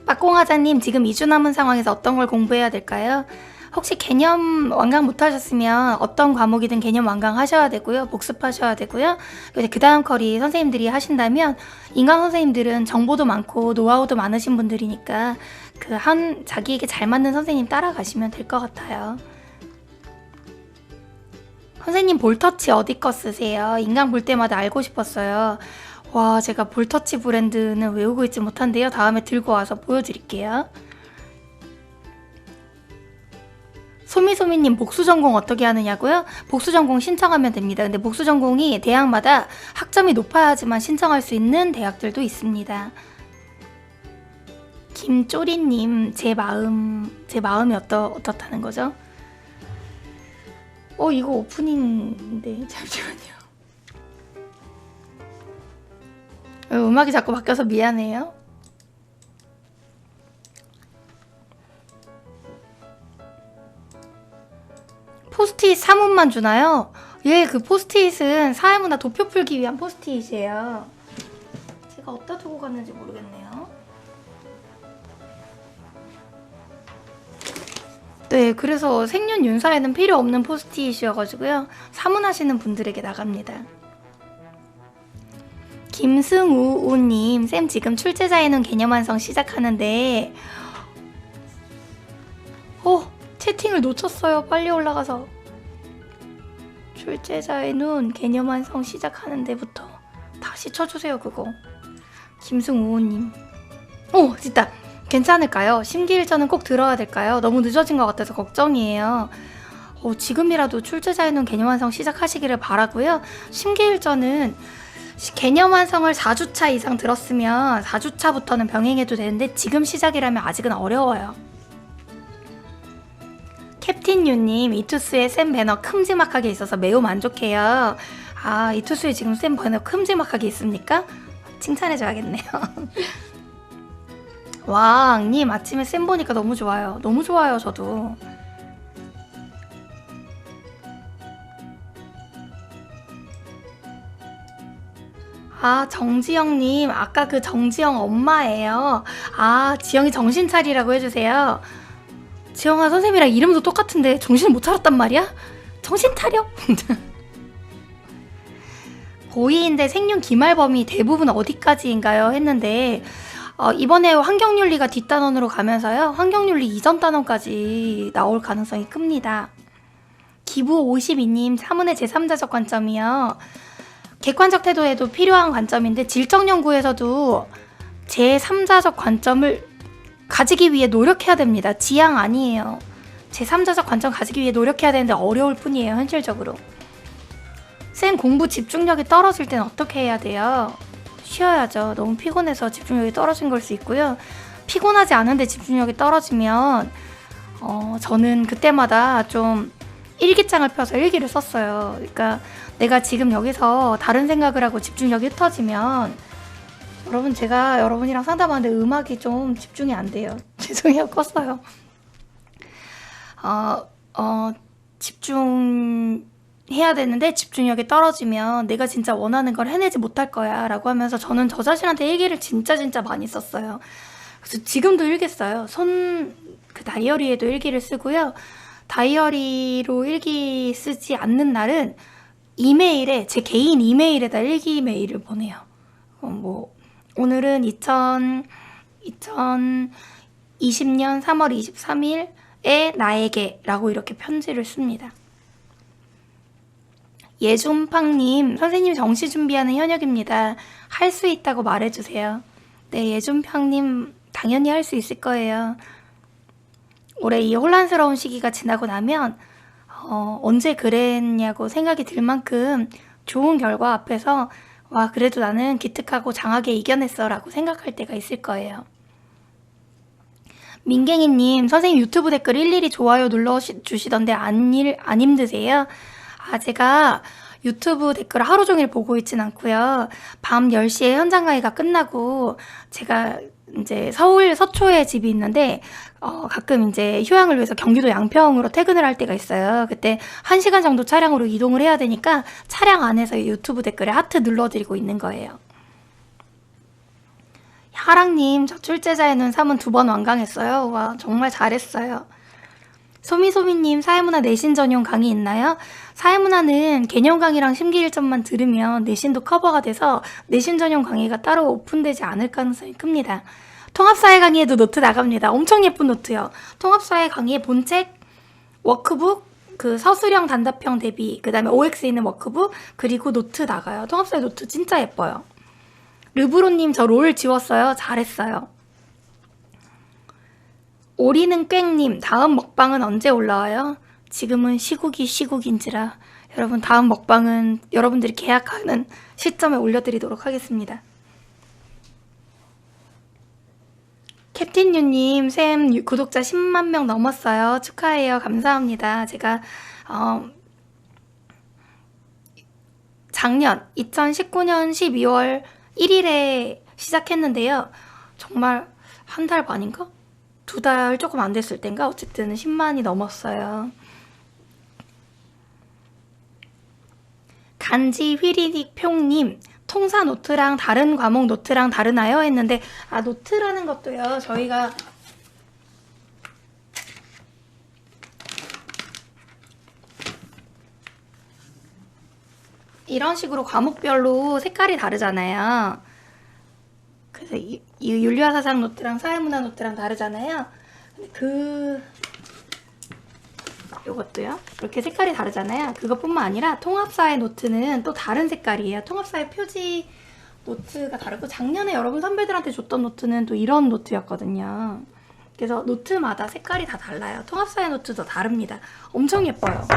빠꽁하자님, 지금 2주 남은 상황에서 어떤 걸 공부해야 될까요? 혹시 개념 완강 못하셨으면 어떤 과목이든 개념 완강 하셔야 되고요. 복습하셔야 되고요. 그 다음 커리 선생님들이 하신다면, 인강 선생님들은 정보도 많고 노하우도 많으신 분들이니까 자기에게 잘 맞는 선생님 따라가시면 될 것 같아요. 선생님, 볼터치 어디 거 쓰세요? 인강 볼 때마다 알고 싶었어요. 와, 제가 볼터치 브랜드는 외우고 있지 못한데요. 다음에 들고 와서 보여드릴게요. 소미소미님, 복수전공 어떻게 하느냐고요? 복수전공 신청하면 됩니다. 근데 복수전공이 대학마다 학점이 높아야지만 신청할 수 있는 대학들도 있습니다. 김쪼리님, 제 마음이 어떻다는 거죠? 이거 오프닝인데 잠시만요. 음악이 자꾸 바뀌어서 미안해요. 포스트잇 3원만 주나요? 예, 그 포스트잇은 사회문화 도표 풀기 위한 포스트잇이에요. 제가 어디다 두고 갔는지 모르겠네요. 네, 그래서 생년 윤사에는 필요 없는 포스트잇이어가지고요. 사문하시는 분들에게 나갑니다. 김승우우님, 쌤 지금 출제자의 눈 개념 완성 시작하는데 채팅을 놓쳤어요. 빨리 올라가서. 출제자의 눈 개념 완성 시작하는 데부터 다시 쳐주세요, 그거. 김승우우님. 진짜 괜찮을까요? 심기일전은 꼭 들어야 될까요? 너무 늦어진 것 같아서 걱정이에요. 지금이라도 출제자의 눈 개념 완성 시작하시기를 바라고요. 심기일전은 개념 완성을 4주차 이상 들었으면 4주차부터는 병행해도 되는데 지금 시작이라면 아직은 어려워요. 캡틴유님, 이투스의 쌤 배너 큼지막하게 있어서 매우 만족해요. 아, 이투스에 지금 쌤 배너 큼지막하게 있습니까? 칭찬해줘야겠네요. 와, 님 아침에 쌤 보니까 너무 좋아요. 너무 좋아요, 저도. 아, 정지영님, 아까 그 정지영 엄마예요. 아, 지영이 정신 차리라고 해주세요. 지영아, 선생님이랑 이름도 똑같은데 정신을 못 차렸단 말이야? 정신 차려! 고2인데 생륜 기말범위 대부분 어디까지인가요? 했는데 이번에 환경윤리가 뒷단원으로 가면서요. 환경윤리 이전 단원까지 나올 가능성이 큽니다. 기부 52님, 사문의 제3자적 관점이요. 객관적 태도에도 필요한 관점인데 질적 연구에서도 제3자적 관점을 가지기 위해 노력해야 됩니다. 지향 아니에요. 제3자적 관점 가지기 위해 노력해야 되는데 어려울 뿐이에요. 현실적으로. 쌤 공부 집중력이 떨어질 땐 어떻게 해야 돼요? 쉬어야죠. 너무 피곤해서 집중력이 떨어진 걸 수 있고요. 피곤하지 않은데 집중력이 떨어지면 저는 그때마다 좀 일기장을 펴서 일기를 썼어요. 그러니까 내가 지금 여기서 다른 생각을 하고 집중력이 흩어지면 여러분, 제가 여러분이랑 상담하는데 음악이 좀 집중이 안 돼요. 죄송해요. 껐어요. 집중해야 되는데 집중력이 떨어지면 내가 진짜 원하는 걸 해내지 못할 거야 라고 하면서 저는 저 자신한테 일기를 진짜 많이 썼어요. 그래서 지금도 일기 써요. 그 다이어리에도 일기를 쓰고요. 다이어리로 일기 쓰지 않는 날은 이메일에, 제 개인 이메일에다 일기 메일을 보내요. 오늘은 2020년 3월 23일에 나에게 라고 이렇게 편지를 씁니다. 예준팡님, 선생님 정시 준비하는 현역입니다. 할 수 있다고 말해주세요. 네, 예준팡님 당연히 할 수 있을 거예요. 올해 이 혼란스러운 시기가 지나고 나면 언제 그랬냐고 생각이 들 만큼 좋은 결과 앞에서 와, 그래도 나는 기특하고 장하게 이겨냈어 라고 생각할 때가 있을 거예요. 민갱이님, 선생님 유튜브 댓글 일일이 좋아요 눌러주시던데 안 힘드세요? 아, 제가 유튜브 댓글을 하루 종일 보고 있진 않고요. 밤 10시에 현장 강의가 끝나고 제가 이제 서울 서초에 집이 있는데 가끔 이제 휴양을 위해서 경기도 양평으로 퇴근을 할 때가 있어요. 그때 1시간 정도 차량으로 이동을 해야 되니까 차량 안에서 유튜브 댓글에 하트 눌러드리고 있는 거예요. 하랑님, 저 출제자의 눈 3은 2번 완강했어요. 와, 정말 잘했어요. 소미소미님, 사회문화 내신 전용 강의 있나요? 사회문화는 개념 강의랑 심기 1점만 들으면 내신도 커버가 돼서 내신 전용 강의가 따로 오픈되지 않을 가능성이 큽니다. 통합사회 강의에도 노트 나갑니다. 엄청 예쁜 노트요. 통합사회 강의의 본책, 워크북, 그 서술형 단답형 대비, 그 다음에 OX 있는 워크북, 그리고 노트 나가요. 통합사회 노트 진짜 예뻐요. 르브로님, 저 롤 지웠어요. 잘했어요. 오리는 꽹님, 다음 먹방은 언제 올라와요? 지금은 시국인지라 여러분, 다음 먹방은 여러분들이 계약하는 시점에 올려드리도록 하겠습니다. 캡틴유님, 쌤 구독자 10만 명 넘었어요. 축하해요. 감사합니다. 제가 작년 2019년 12월 1일에 시작했는데요. 정말 한 달 반인가? 2달 조금 안 됐을 땐가? 어쨌든 10만이 넘었어요. 간지 휘리닉 평님, 통사 노트랑 다른 과목 노트랑 다르나요? 했는데 노트라는 것도요, 저희가 이런 식으로 과목별로 색깔이 다르잖아요. 그래서 이 윤리와 사상 노트랑 사회문화 노트랑 다르잖아요. 요것도요. 이렇게 색깔이 다르잖아요. 그것뿐만 아니라 통합사회 노트는 또 다른 색깔이에요. 통합사회 표지 노트가 다르고, 작년에 여러분 선배들한테 줬던 노트는 또 이런 노트였거든요. 그래서 노트마다 색깔이 다 달라요. 통합사회 노트도 다릅니다. 엄청 예뻐요.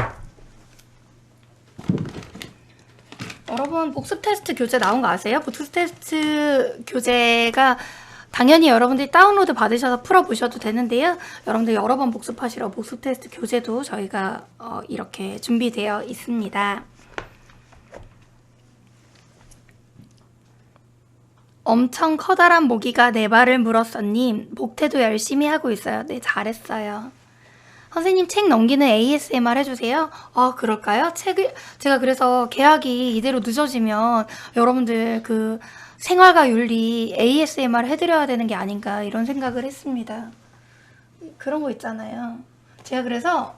여러분, 복습 테스트 교재 나온 거 아세요? 복습 테스트 교재가 당연히 여러분들이 다운로드 받으셔서 풀어보셔도 되는데요. 여러분들 여러 번 복습하시러 복습 테스트 교재도 저희가 이렇게 준비되어 있습니다. 엄청 커다란 모기가 내 발을 물었어님. 목태도 열심히 하고 있어요. 네, 잘했어요. 선생님 책 넘기는 ASMR 해주세요. 아, 그럴까요? 제가 그래서 계약이 이대로 늦어지면 여러분들 그 생활과 윤리 ASMR 해드려야 되는 게 아닌가 이런 생각을 했습니다. 그런 거 있잖아요. 제가 그래서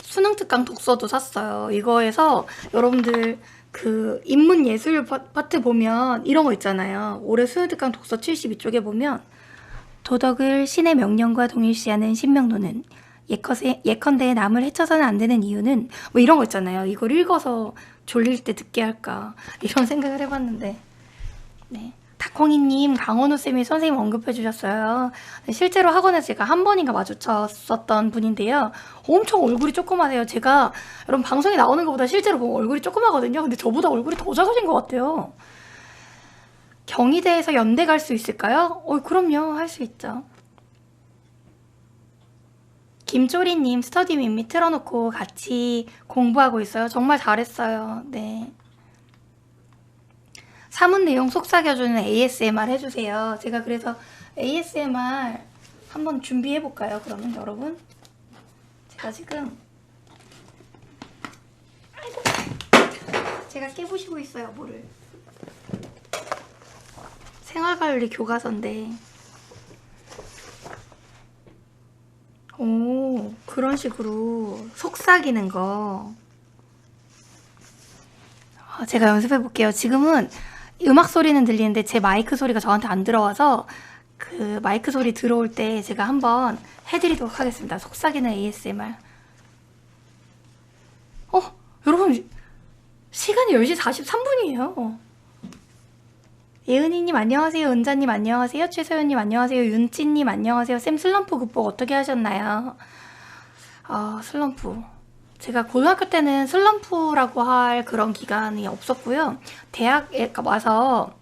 수능 특강 독서도 샀어요. 이거에서 여러분들 그 인문예술 파트 보면 이런 거 있잖아요. 올해 수능 특강 독서 72쪽에 보면 도덕을 신의 명령과 동일시하는 신명노는 예컨대 남을 해쳐서는 안 되는 이유는 뭐 이런 거 있잖아요. 이걸 읽어서 졸릴 때 듣게 할까 이런 생각을 해봤는데 네. 다콩이님 강원우쌤이 선생님 언급해 주셨어요. 실제로 학원에서 제가 한 번인가 마주쳤었던 분인데요. 엄청 얼굴이 조그마세요. 제가 여러분 방송에 나오는 것보다 실제로 보면 얼굴이 조그마거든요. 근데 저보다 얼굴이 더 작으신 것 같아요. 경희대에서 연대 갈 수 있을까요? 그럼요. 할 수 있죠. 김조리님 스터디 밋밋 틀어놓고 같이 공부하고 있어요. 정말 잘했어요. 네. 사문 내용 속삭여주는 ASMR 해주세요. 제가 그래서 ASMR 한번 준비해볼까요? 그러면 여러분? 제가 지금 아이고 제가 깨부시고 있어요. 뭐를 생활관리 교과서인데 오 그런 식으로 속삭이는 거 제가 연습해 볼게요. 지금은 음악 소리는 들리는데 제 마이크 소리가 저한테 안 들어와서 그 마이크 소리 들어올 때 제가 한번 해드리도록 하겠습니다. 속삭이는 ASMR. 여러분 시간이 10시 43분이에요. 예은이님 안녕하세요. 은자님 안녕하세요. 최서연님 안녕하세요. 윤찌님 안녕하세요. 쌤 슬럼프 극복 어떻게 하셨나요? 슬럼프 제가 고등학교 때는 슬럼프라고 할 그런 기간이 없었고요. 대학에 와서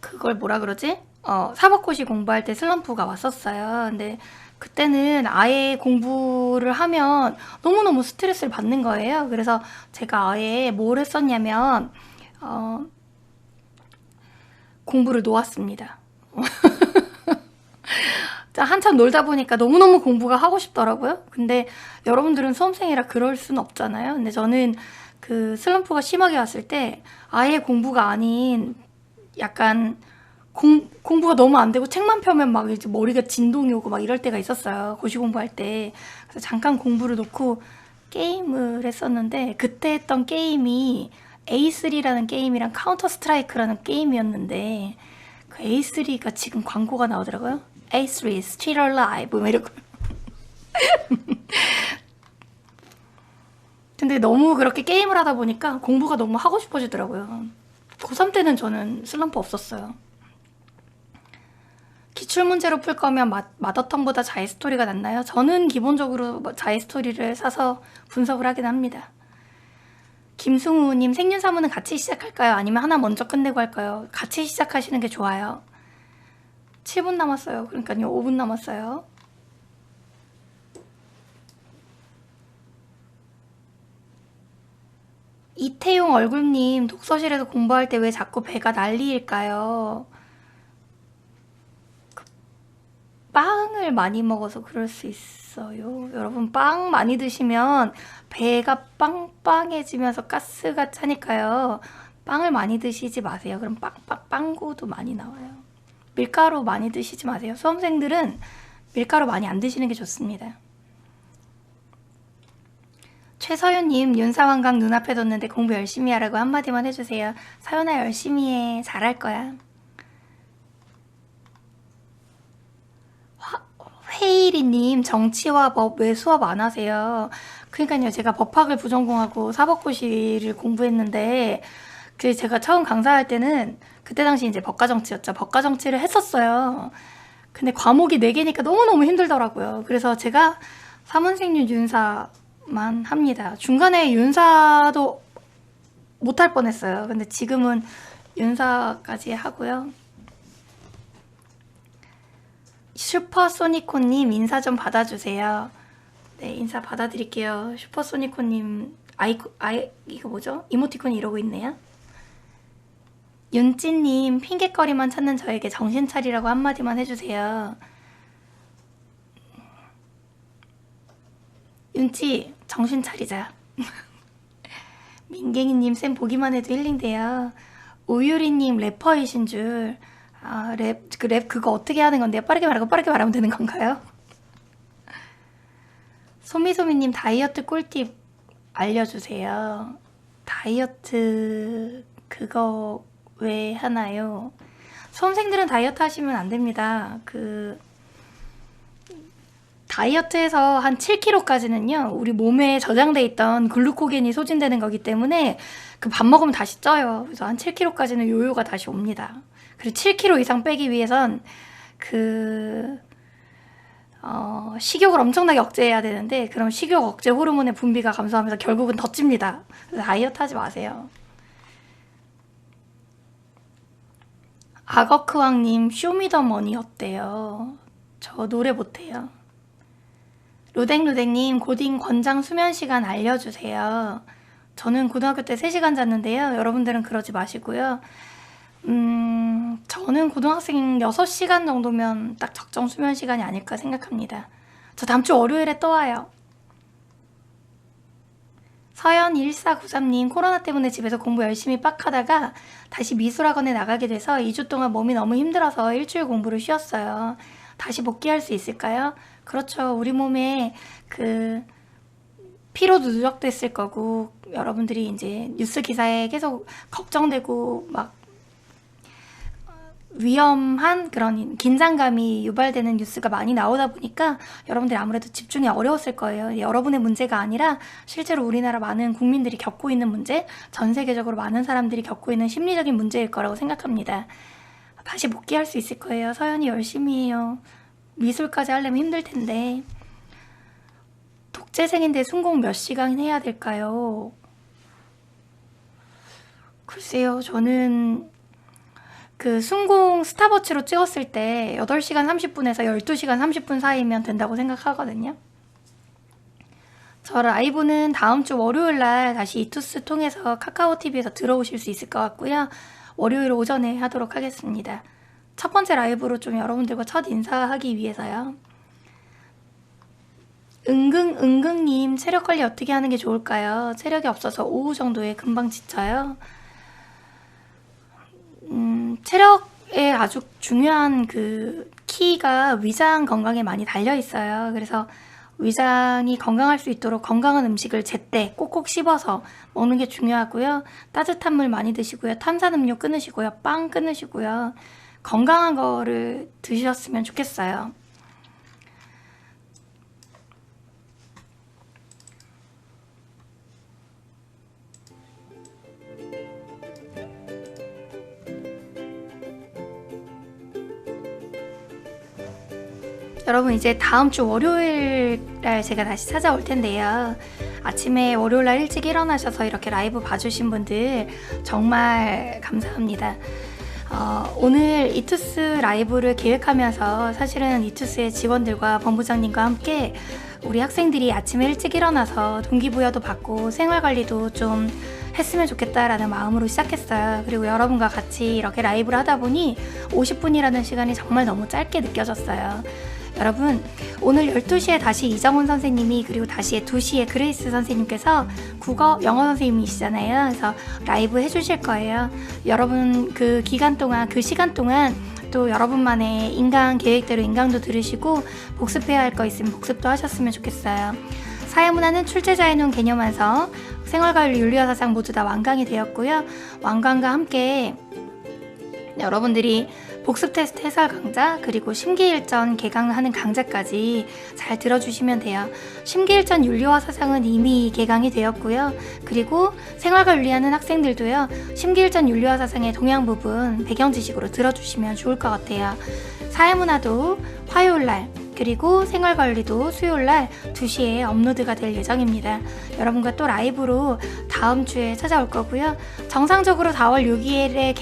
그걸 뭐라 그러지? 사법고시 공부할 때 슬럼프가 왔었어요. 근데 그때는 아예 공부를 하면 너무너무 스트레스를 받는 거예요. 그래서 제가 아예 뭘 했었냐면 공부를 놓았습니다. 한참 놀다 보니까 너무너무 공부가 하고 싶더라고요. 근데 여러분들은 수험생이라 그럴 순 없잖아요. 근데 저는 그 슬럼프가 심하게 왔을 때 아예 공부가 아닌 약간 공부가 너무 안 되고 책만 펴면 막 이제 머리가 진동이 오고 막 이럴 때가 있었어요. 고시 공부할 때. 그래서 잠깐 공부를 놓고 게임을 했었는데 그때 했던 게임이 A3라는 게임이랑 카운터 스트라이크라는 게임이었는데 그 A3가 지금 광고가 나오더라고요. A3 Still Alive 뭐 이러고 근데 너무 그렇게 게임을 하다 보니까 공부가 너무 하고 싶어지더라고요. 고3 때는 저는 슬럼프 없었어요. 기출문제로 풀 거면 마더텅보다 자이스토리가 낫나요? 저는 기본적으로 자이스토리를 사서 분석을 하긴 합니다. 김승우님 생윤사문은 같이 시작할까요? 아니면 하나 먼저 끝내고 할까요? 같이 시작하시는 게 좋아요. 7분 남았어요. 그러니까요 5분 남았어요. 이태용 얼굴님 독서실에서 공부할 때 왜 자꾸 배가 난리일까요? 빵을 많이 먹어서 그럴 수 있어요. 여러분 빵 많이 드시면 배가 빵빵해지면서 가스가 차니까요. 빵을 많이 드시지 마세요. 그럼 빵구도 많이 나와요. 밀가루 많이 드시지 마세요. 수험생들은 밀가루 많이 안 드시는 게 좋습니다. 최서윤님 윤사완강 눈앞에 뒀는데 공부 열심히 하라고 한마디만 해주세요. 서윤아 열심히 해. 잘할 거야. 회일이님 정치와 법 왜 수업 안 하세요? 그러니까요 제가 법학을 부전공하고 사법고시를 공부했는데 그 제가 처음 강사할 때는 그때 당시 이제 법과정치였죠. 법과정치를 했었어요. 근데 과목이 4개니까 너무너무 힘들더라고요. 그래서 제가 사문생률 윤사만 합니다. 중간에 윤사도 못할 뻔했어요. 근데 지금은 윤사까지 하고요. 슈퍼소니코님 인사 좀 받아주세요. 네, 인사 받아드릴게요. 슈퍼소니코님 이거 뭐죠? 이모티콘이 이러고 있네요. 윤찌님 핑계거리만 찾는 저에게 정신 차리라고 한마디만 해주세요. 윤찌 정신 차리자. 민갱이님 쌤 보기만 해도 힐링돼요. 우유리님 래퍼이신 줄. 아, 랩 그거 어떻게 하는 건데요? 빠르게 말하고 빠르게 말하면 되는 건가요? 소미소미님 다이어트 꿀팁 알려주세요. 다이어트 그거 왜 하나요? 수험생들은 다이어트 하시면 안 됩니다. 다이어트에서 한 7kg까지는요 우리 몸에 저장돼 있던 글루코겐이 소진되는 거기 때문에 그 밥 먹으면 다시 쪄요. 그래서 한 7kg까지는 요요가 다시 옵니다. 그리고 7kg 이상 빼기 위해선 식욕을 엄청나게 억제해야 되는데 그럼 식욕 억제 호르몬의 분비가 감소하면서 결국은 더 찝니다. 그래서 다이어트 하지 마세요. 악어크왕님 쇼미더머니 어때요? 저 노래 못해요. 루댕루댕님 고딩 권장 수면 시간 알려주세요. 저는 고등학교 때 3시간 잤는데요. 여러분들은 그러지 마시고요. 저는 고등학생 6시간 정도면 딱 적정 수면 시간이 아닐까 생각합니다. 저 다음 주 월요일에 또 와요. 서연1493님 코로나 때문에 집에서 공부 열심히 빡하다가 다시 미술학원에 나가게 돼서 2주 동안 몸이 너무 힘들어서 일주일 공부를 쉬었어요. 다시 복귀할 수 있을까요? 그렇죠. 우리 몸에 피로도 누적됐을 거고 여러분들이 이제 뉴스 기사에 계속 걱정되고 막 위험한 그런 긴장감이 유발되는 뉴스가 많이 나오다 보니까 여러분들이 아무래도 집중이 어려웠을 거예요. 여러분의 문제가 아니라 실제로 우리나라 많은 국민들이 겪고 있는 문제, 전 세계적으로 많은 사람들이 겪고 있는 심리적인 문제일 거라고 생각합니다. 다시 복귀할 수 있을 거예요. 서연이 열심히 해요. 미술까지 하려면 힘들 텐데. 독재생인데 순공 몇 시간 해야 될까요? 글쎄요, 저는 순공 스탑워치로 찍었을 때 8시간 30분에서 12시간 30분 사이면 된다고 생각하거든요. 저 라이브는 다음 주 월요일날 다시 이투스 통해서 카카오TV에서 들어오실 수 있을 것 같고요. 월요일 오전에 하도록 하겠습니다. 첫 번째 라이브로 좀 여러분들과 첫 인사하기 위해서요. 은근님 체력 관리 어떻게 하는 게 좋을까요? 체력이 없어서 오후 정도에 금방 지쳐요. 체력에 아주 중요한 키가 위장 건강에 많이 달려 있어요. 그래서 위장이 건강할 수 있도록 건강한 음식을 제때 꼭꼭 씹어서 먹는 게 중요하고요. 따뜻한 물 많이 드시고요. 탄산음료 끊으시고요. 빵 끊으시고요. 건강한 거를 드셨으면 좋겠어요. 여러분 이제 다음 주 월요일날 제가 다시 찾아올 텐데요. 아침에 월요일날 일찍 일어나셔서 이렇게 라이브 봐주신 분들 정말 감사합니다. 오늘 이투스 라이브를 기획하면서 사실은 이투스의 직원들과 본부장님과 함께 우리 학생들이 아침에 일찍 일어나서 동기부여도 받고 생활관리도 좀 했으면 좋겠다라는 마음으로 시작했어요. 그리고 여러분과 같이 이렇게 라이브를 하다 보니 50분이라는 시간이 정말 너무 짧게 느껴졌어요. 여러분 오늘 12시에 다시 이정훈 선생님이 그리고 다시 2시에 그레이스 선생님께서 국어, 영어 선생님이시잖아요. 그래서 라이브 해주실 거예요. 여러분 그 기간 동안 그 시간 동안 또 여러분만의 인강 계획대로 인강도 들으시고 복습해야 할 거 있으면 복습도 하셨으면 좋겠어요. 사회문화는 출제자의 눈 개념완성, 생활과윤리 윤리화사상 모두 다 완강이 되었고요. 완강과 함께 여러분들이 복습 테스트 해설 강좌 그리고 심기일전 개강하는 강좌까지 잘 들어주시면 돼요. 심기일전 윤리화 사상은 이미 개강이 되었고요. 그리고 생활과 윤리하는 학생들도요. 심기일전 윤리화 사상의 동양 부분 배경 지식으로 들어주시면 좋을 것 같아요. 사회문화도 화요일날 그리고 생활관리도 수요일날 2시에 업로드가 될 예정입니다. 여러분과 또 라이브로 다음 주에 찾아올 거고요. 정상적으로 4월 6일에